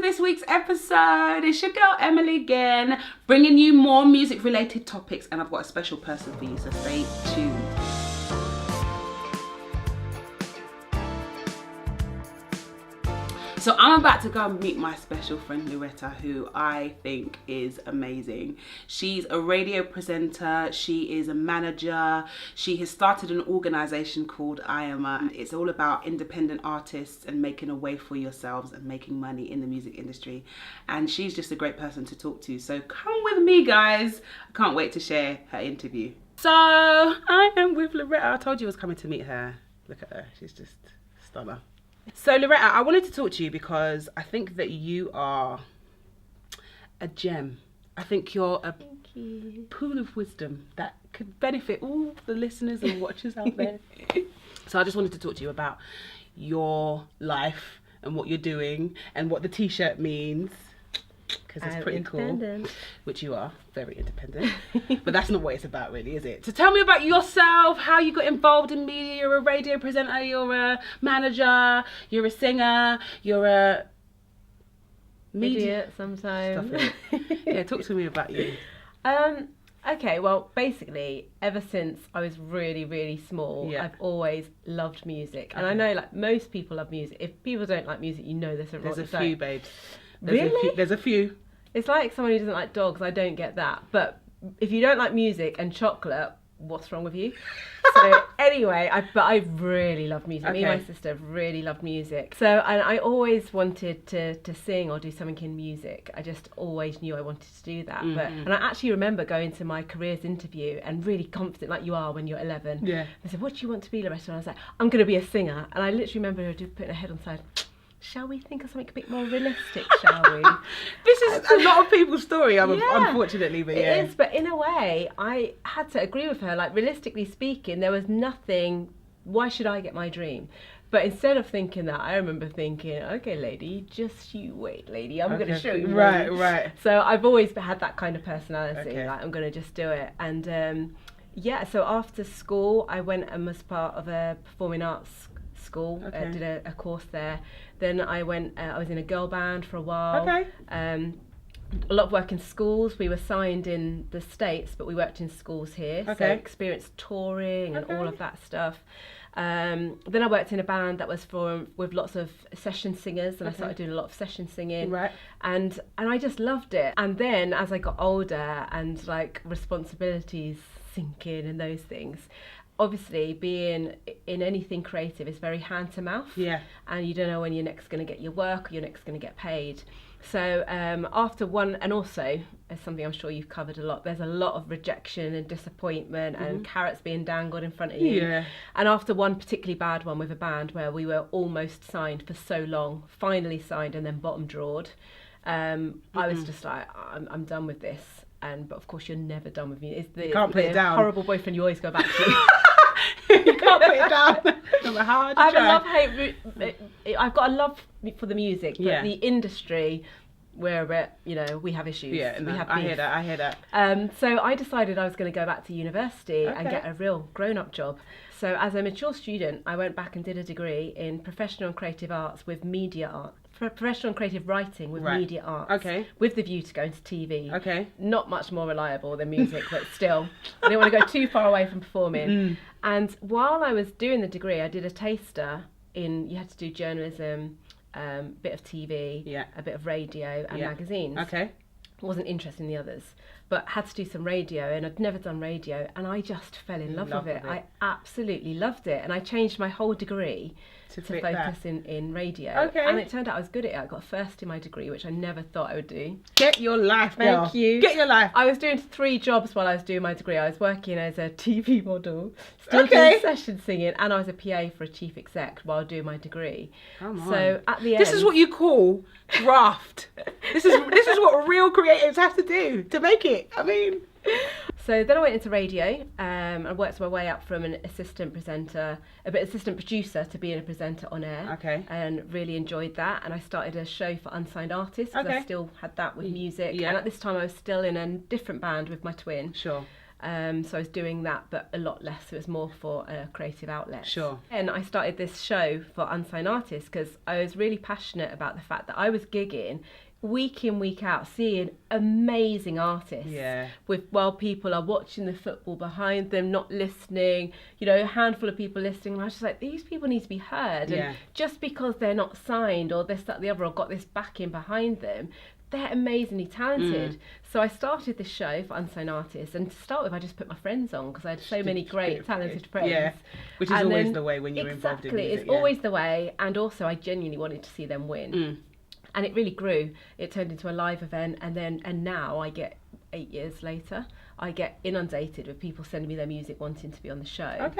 this week's episode. It's your girl Emily again, bringing you more music related topics, and I've got a special person for you, so stay tuned. So I'm about to go and meet my special friend Loretta, who I think is amazing. She's a radio presenter, she is a manager, she has started an organisation called IAMA. It's all about independent artists and making a way for yourselves and making money in the music industry. And she's just a great person to talk to. So come with me, guys. I can't wait to share her interview. So I am with Loretta. I told you I was coming to meet her. Look at her, she's just stunner. So Loretta, I wanted to talk to you because I think that you are a gem. I think you're a pool of wisdom that could benefit all the listeners and watchers out there. So I just wanted to talk to you about your life and what you're doing and what the t-shirt means. Because it's pretty cool, which you are, very independent. But that's not what it's about really, is it? So tell me about yourself, how you got involved in media. You're a radio presenter, you're a manager, you're a singer, you're a idiot sometimes. Yeah, talk to me about you. Okay, well, basically, ever since I was really, really small, Yeah. I've always loved music. And I know, like, most people love music. If people don't like music, you know there's something wrong. There's a few, babes. Really? There's a few. It's like someone who doesn't like dogs. I don't get that. But if you don't like music and chocolate, what's wrong with you? So anyway, I really love music. Me and my sister really loved music. So and I always wanted to sing or do something in music. I just always knew I wanted to do that. Mm-hmm. And I actually remember going to my careers interview and really confident, like you are when you're 11. Yeah. I said, "What do you want to be, Loretta?" And I was like, "I'm going to be a singer." And I literally remember her putting her head on the side. Shall we think of something a bit more realistic, shall we? This is a lot of people's story, unfortunately, but yeah. It is, but in a way, I had to agree with her. Like, realistically speaking, there was nothing, why should I get my dream? But instead of thinking that, I remember thinking, okay, lady, just you wait, lady, I'm going to show you. Right. So I've always had that kind of personality, Okay. like, I'm going to just do it. And so after school, I went and was part of a performing arts school, did a course there. Then I went, I was in a girl band for a while. Okay. A lot of work in schools. We were signed in the States, but we worked in schools here. Okay. So experienced touring and all of that stuff. Then I worked in a band that was with lots of session singers, and I started doing a lot of session singing. Right. And I just loved it. And then as I got older and like responsibilities sink in and those things, obviously being in anything creative is very hand to mouth. Yeah. And you don't know when you're next going to get your work or you're next going to get paid. So after one, and also as something I'm sure you've covered a lot, there's a lot of rejection and disappointment and carrots being dangled in front of you. Yeah. And after one particularly bad one with a band where we were almost signed for so long, finally signed and then bottom drawed, I was just like, I'm done with this. But of course you're never done with me. It's the, Can't put it down. Horrible boyfriend you always go back to. You can't put it down. No matter how hard you I have try. a love-hate. I've got a love for the music, but the industry, we're a bit, we have issues. Yeah, we have I beef. hear that. So I decided I was going to go back to university and get a real grown-up job. So as a mature student, I went back and did a degree in professional and creative arts with media art. Professional and creative writing with media arts. Okay. With the view to go into TV. Okay. Not much more reliable than music, but still, I didn't want to go too far away from performing. And while I was doing the degree, I did a taster you had to do journalism, bit of TV, a bit of radio and magazines. Okay. Wasn't interested in the others, but had to do some radio, and I'd never done radio, and I just fell in love with it. I absolutely loved it, and I changed my whole degree to focus in radio. Okay. And it turned out I was good at it. I got first in my degree, which I never thought I would do. Get your life, girl. Thank you. Get your life. I was doing 3 jobs while I was doing my degree. I was working as a TV model, still doing session singing, and I was a PA for a chief exec while doing my degree. Come on. So at the end, this is what you call graft. This is what real creatives have to do to make it. I mean. So then I went into radio. I worked my way up from an assistant producer to being a presenter on air. Okay. And really enjoyed that. And I started a show for unsigned artists because I still had that with music. Yeah. And at this time I was still in a different band with my twin. Sure. So I was doing that, but a lot less. It was more for a creative outlet. Sure. And I started this show for unsigned artists because I was really passionate about the fact that I was gigging week in, week out, seeing amazing artists. Yeah. While people are watching the football behind them, not listening, you know, a handful of people listening. And I was just like, these people need to be heard. Yeah. And just because they're not signed or this, that, the other, or got this backing behind them, they're amazingly talented. So I started this show for unsigned artists, and to start with I just put my friends on because I had so many great talented friends. Yeah, which is always the way when you're involved in music. Exactly, it's always the way, and also I genuinely wanted to see them win. And it really grew. It turned into a live event, and now I get 8 years later, I get inundated with people sending me their music wanting to be on the show.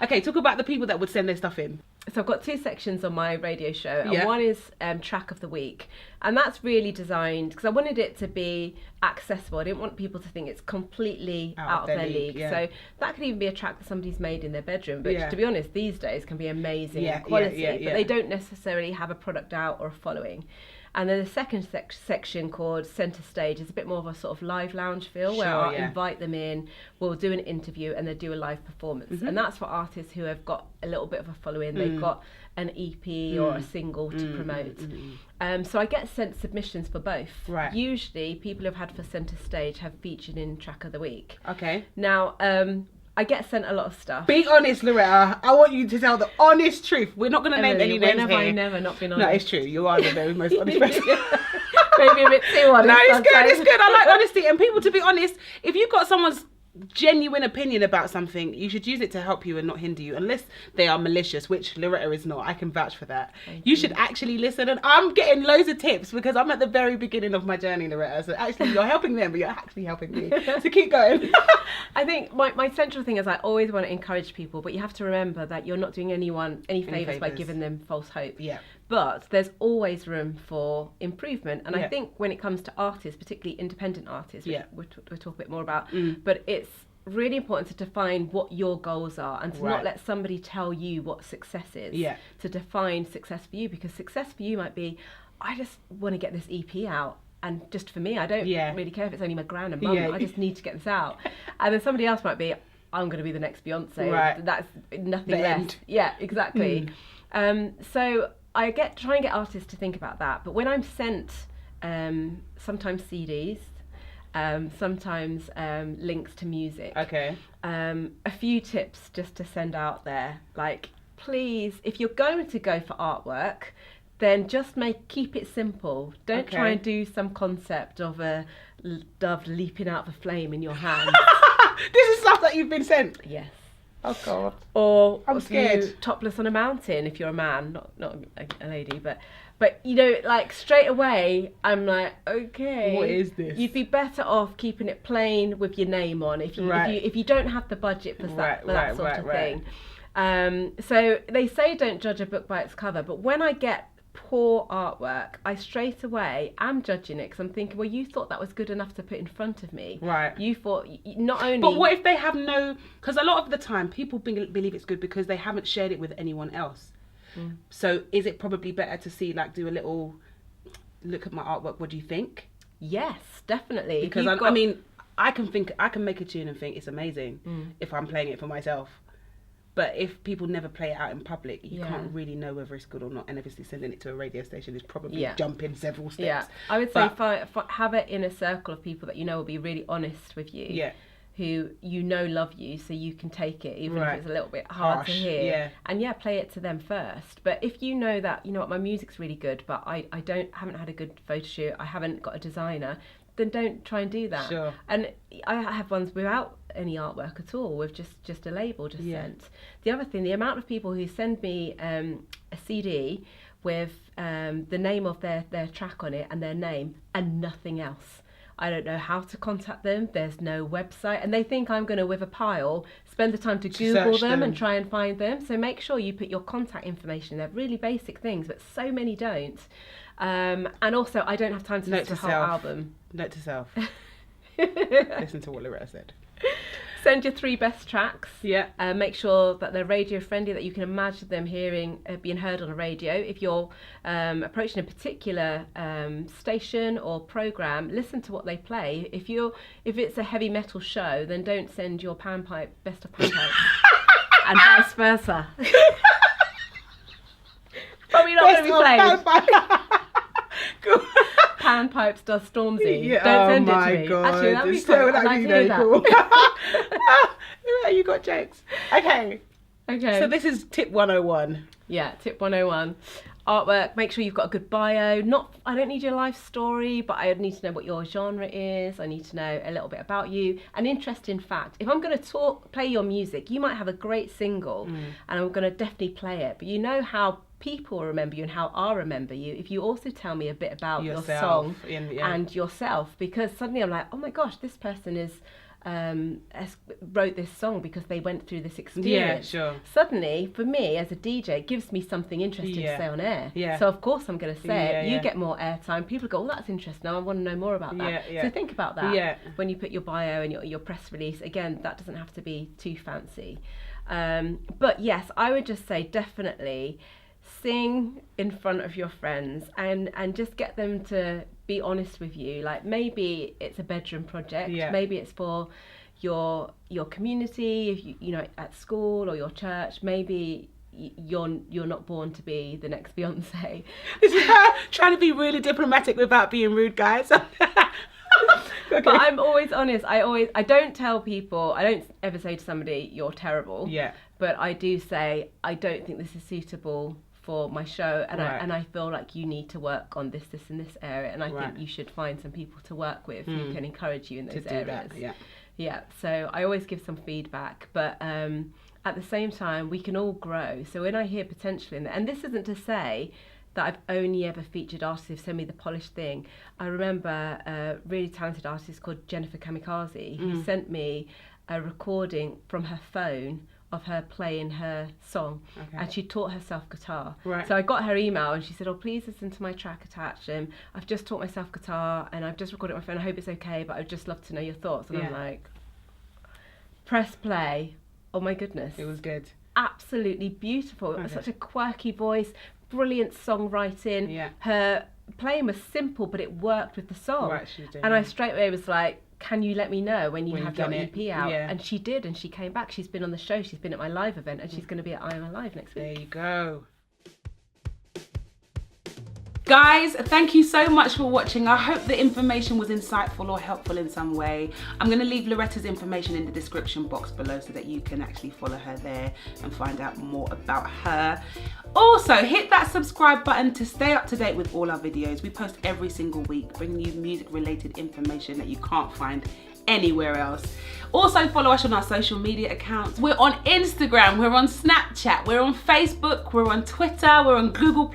Okay, talk about the people that would send their stuff in. So I've got 2 sections on my radio show, and one is track of the week, and that's really designed because I wanted it to be accessible. I didn't want people to think it's completely out of their league. So that could even be a track that somebody's made in their bedroom, which to be honest these days can be amazing quality, but they don't necessarily have a product out or a following. And then the second section called Centre Stage is a bit more of a sort of live lounge feel where I'll invite them in, we'll do an interview and they'll do a live performance. And that's for artists who have got a little bit of a following, they've got an EP or a single to promote. So I get sent submissions for both. Usually people who've had for Centre Stage have featured in Track of the Week. Now, I get sent a lot of stuff. Be honest, Loretta. I want you to tell the honest truth. We're not going to name any names here. I never not been honest? No, it's true. You are the very most honest person. Maybe a bit too honest. No, it's good. It's good. I like honesty. And people, to be honest, if you've got someone's genuine opinion about something, you should use it to help you and not hinder you, unless they are malicious, which Loretta is not. I can vouch for that. You should actually listen, and I'm getting loads of tips because I'm at the very beginning of my journey, Loretta, so actually you're helping them, but you're actually helping me, so keep going. I think my central thing is I always want to encourage people, but you have to remember that you're not doing anyone any favours by giving them false hope. But there's always room for improvement, and I think when it comes to artists, particularly independent artists, which we'll talk a bit more about, but it's really important to define what your goals are and to not let somebody tell you what success is. To define success for you, because success for you might be, I just want to get this EP out, and just for me, I don't really care if it's only my gran and mum, I just need to get this out. And then somebody else might be, I'm going to be the next Beyonce. That's nothing less. Yeah, exactly. So I try and get artists to think about that. But when I'm sent sometimes CDs, sometimes links to music. A few tips just to send out there. Like, please, if you're going to go for artwork, then just keep it simple. Don't try and do some concept of a dove leaping out of a flame in your hand. This is stuff that you've been sent? Yes. Oh God. Or I'm scared. Topless on a mountain if you're a man, not a lady, but you know, like straight away I'm like, okay, what is this? You'd be better off keeping it plain with your name on if you don't have the budget for that sort of thing. So they say don't judge a book by its cover, but when I get poor artwork, I straight away am judging it because I'm thinking, well, you thought that was good enough to put in front of me. You thought not only. But what if they have no? Because a lot of the time people believe it's good because they haven't shared it with anyone else. So is it probably better to see, like, do a little look at my artwork? What do you think? Yes, definitely. Because I mean, I can make a tune and think it's amazing if I'm playing it for myself. But if people never play it out in public, you can't really know whether it's good or not. And obviously sending it to a radio station is probably jumping several steps. I would say have it in a circle of people that you know will be really honest with you. Who you know love you, so you can take it even if it's a little bit hard to hear. And play it to them first. But if you know that, you know what, my music's really good, but I haven't had a good photo shoot, I haven't got a designer, then don't try and do that. And I have ones without any artwork at all, with just a label sent. The other thing, the amount of people who send me a CD with the name of their track on it and their name and nothing else. I don't know how to contact them. There's no website, and they think I'm going to, with a pile, spend the time to Google them and try and find them. So make sure you put your contact information. They're really basic things, but so many don't. And also, I don't have time to listen to the whole album. Note to self. Listen to what Loretta said. Send your 3 best tracks. Yeah. Make sure that they're radio friendly, that you can imagine them being heard on a radio. If you're approaching a particular station or program, listen to what they play. If it's a heavy metal show, then don't send your best of panpipes, and vice versa. Probably not going to be played. Panpipes does Stormzy. Yeah. Don't send it to me. God. Actually, that'd be fun. I'd like to hear that. Cool. You got jokes. Okay. So this is tip 101. Yeah, tip 101. Artwork, make sure you've got a good bio. I don't need your life story, but I need to know what your genre is. I need to know a little bit about you. An interesting fact, if I'm going to play your music, you might have a great single and I'm going to definitely play it. But you know how people remember you and how I remember you if you also tell me a bit about your song and yourself, because suddenly I'm like, oh my gosh, this person wrote this song because they went through this experience. Yeah, sure. Suddenly, for me as a DJ, it gives me something interesting to say on air. Yeah. So of course I'm going to say it. You get more airtime. People go, oh, that's interesting. I want to know more about that. So think about that when you put your bio and your press release. Again, that doesn't have to be too fancy. But yes, I would just say definitely sing in front of your friends and just get them to be honest with you. Like maybe it's a bedroom project, maybe it's for your community, if you know, at school or your church. Maybe you're not born to be the next Beyonce. This is her trying to be really diplomatic without being rude, guys. Okay. But I'm always honest. I don't tell people, I don't ever say to somebody you're terrible. Yeah. But I do say I don't think this is suitable for my show, and I feel like you need to work on this and this area, and I think you should find some people to work with who can encourage you in those areas. Yeah. So I always give some feedback, but at the same time we can all grow. So when I hear potential in that, and this isn't to say that I've only ever featured artists who've sent me the polished thing. I remember a really talented artist called Jennifer Kamikaze who sent me a recording from her phone of her playing her song, and she taught herself guitar. So I got her email and she said, oh, please listen to my track attached, and I've just taught myself guitar and I've just recorded it on my phone. I hope it's okay, but I'd just love to know your thoughts. And I'm like, press play. Oh my goodness, it was good. Absolutely beautiful. Such a quirky voice, brilliant songwriting. Her playing was simple, but it worked with the song. And I straight away was like, can you let me know when you have your EP out? And she did, and she came back. She's been on the show, she's been at my live event, and she's going to be at IAMA Live next week. There you go. Guys, thank you so much for watching. I hope the information was insightful or helpful in some way. I'm going to leave Loretta's information in the description box below so that you can actually follow her there and find out more about her. Also, hit that subscribe button to stay up to date with all our videos. We post every single week, bringing you music related information that you can't find anywhere else. Also follow us on our social media accounts. We're on Instagram, we're on Snapchat, we're on Facebook, we're on Twitter, we're on Google+.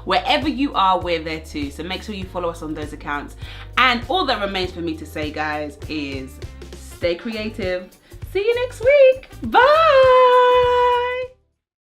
Wherever you are, we're there too. So make sure you follow us on those accounts. And all that remains for me to say, guys, is stay creative. See you next week. Bye.